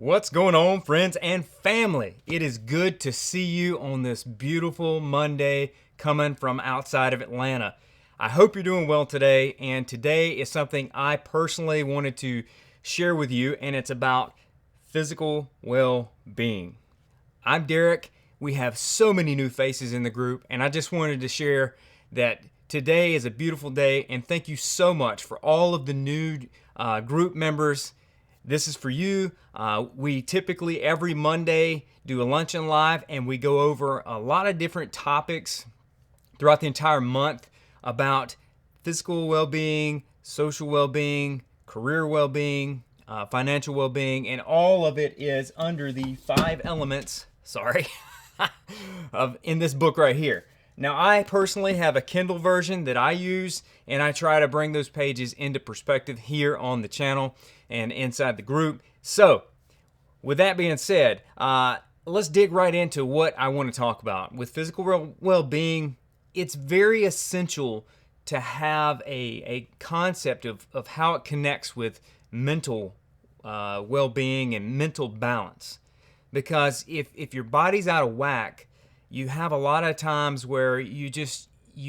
What's going on, friends and family? It is good to see you on this beautiful Monday coming from outside of Atlanta. I hope you're doing well today, and today is something I personally wanted to share with you, and it's about physical well-being. I'm Derek. We have so many new faces in the group, and I just wanted to share that today is a beautiful day, and thank you so much for all of the new group members. This is for you. We typically every Monday do a luncheon live, and we go over a lot of different topics throughout the entire month about physical well-being, social well-being, career well-being, financial well-being, and all of it is under the 5 elements, in this book right here. Now, I personally have a Kindle version that I use, and I try to bring those pages into perspective here on the channel and inside the group. So, with that being said, let's dig right into what I want to talk about. With physical well-being, it's very essential to have a concept of how it connects with mental well-being and mental balance. Because if your body's out of whack, you have a lot of times where you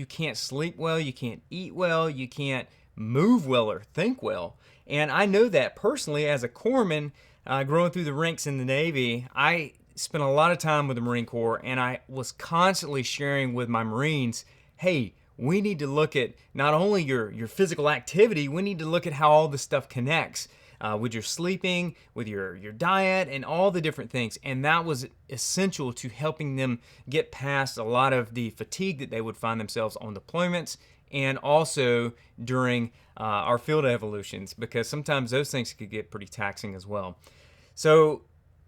can't sleep well, you can't eat well, you can't move well or think well. And I know that personally as a corpsman, growing through the ranks in the Navy, I spent a lot of time with the Marine Corps, and I was constantly sharing with my Marines, hey, we need to look at not only your physical activity, we need to look at how all this stuff connects. With your sleeping, with your diet, and all the different things. And that was essential to helping them get past a lot of the fatigue that they would find themselves on deployments and also during our field evolutions, because sometimes those things could get pretty taxing as well. So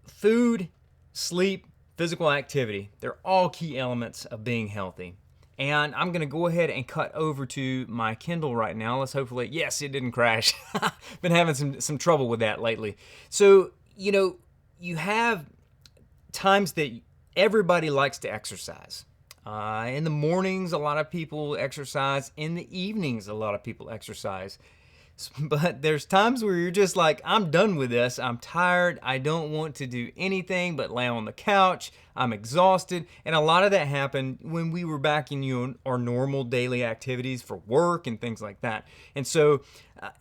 food, sleep, physical activity, they're all key elements of being healthy. And I'm going to go ahead and cut over to my Kindle right now. Let's hopefully, yes, it didn't crash. Been having some trouble with that lately. So, you have times that everybody likes to exercise. In the mornings, a lot of people exercise. In the evenings, a lot of people exercise. But there's times where you're just like, I'm done with this. I'm tired. I don't want to do anything but lay on the couch. I'm exhausted. And a lot of that happened when we were back in our normal daily activities for work and things like that. And so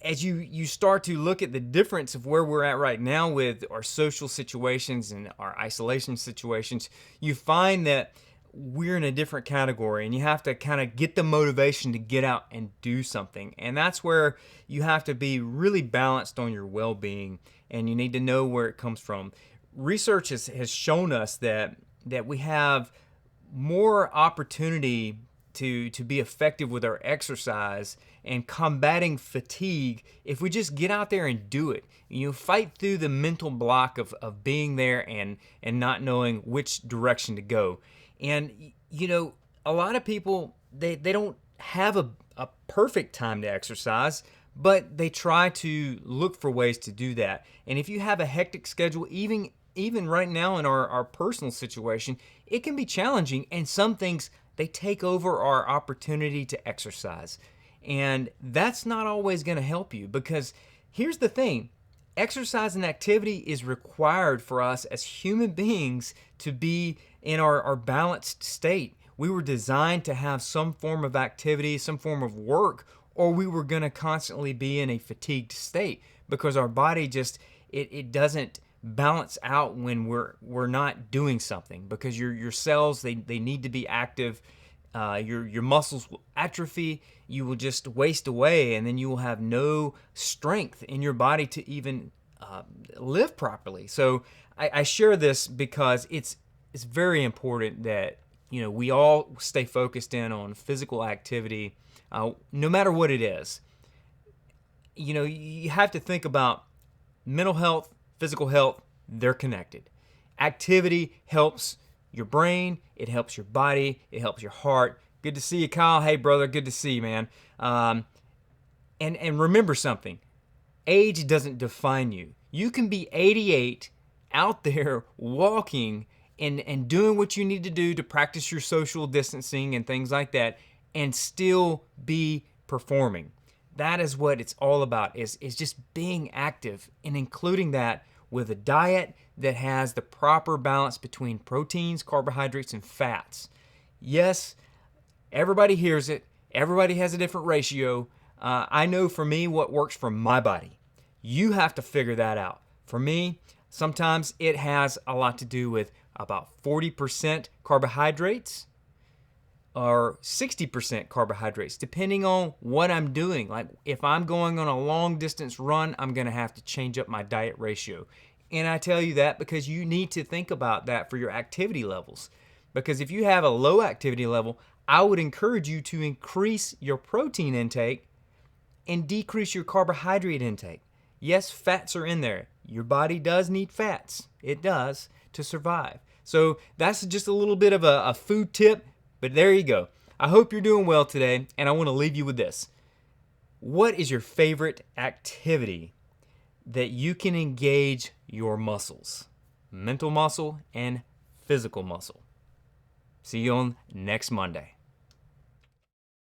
as you start to look at the difference of where we're at right now with our social situations and our isolation situations, you find that we're in a different category, and you have to kind of get the motivation to get out and do something. And that's where you have to be really balanced on your well-being, and you need to know where it comes from. Research has shown us that we have more opportunity to be effective with our exercise and combating fatigue if we just get out there and do it. Fight through the mental block of being there and not knowing which direction to go. And, a lot of people, they don't have a perfect time to exercise, but they try to look for ways to do that. And if you have a hectic schedule, even right now in our personal situation, it can be challenging. And some things, they take over our opportunity to exercise. And that's not always going to help you, because here's the thing. Exercise and activity is required for us as human beings to be in our balanced state. We were designed to have some form of activity, some form of work, or we were going to constantly be in a fatigued state, because our body just, it doesn't balance out when we're not doing something, because your cells, they need to be active. Your muscles will atrophy, you will just waste away, and then you will have no strength in your body to even live properly. So I share this because it's very important that we all stay focused in on physical activity, no matter what it is. You have to think about mental health, physical health, they're connected. Activity helps your brain, it helps your body, it helps your heart. Good to see you, Kyle. Hey, brother, good to see you, man. And remember something. Age doesn't define you. You can be 88 out there walking and doing what you need to do to practice your social distancing and things like that, and still be performing. That is what it's all about, is just being active and including that with a diet that has the proper balance between proteins, carbohydrates, and fats. Yes, everybody hears it. Everybody has a different ratio. I know for me what works for my body. You have to figure that out. For me, sometimes it has a lot to do with about 40% carbohydrates or 60% carbohydrates, depending on what I'm doing. Like if I'm going on a long distance run, I'm going to have to change up my diet ratio. And I tell you that because you need to think about that for your activity levels. Because if you have a low activity level, I would encourage you to increase your protein intake and decrease your carbohydrate intake. Yes, fats are in there. Your body does need fats. It does to survive. So that's just a little bit of a food tip, but there you go. I hope you're doing well today, and I want to leave you with this. What is your favorite activity that you can engage your muscles? Mental muscle and physical muscle. See you on next Monday.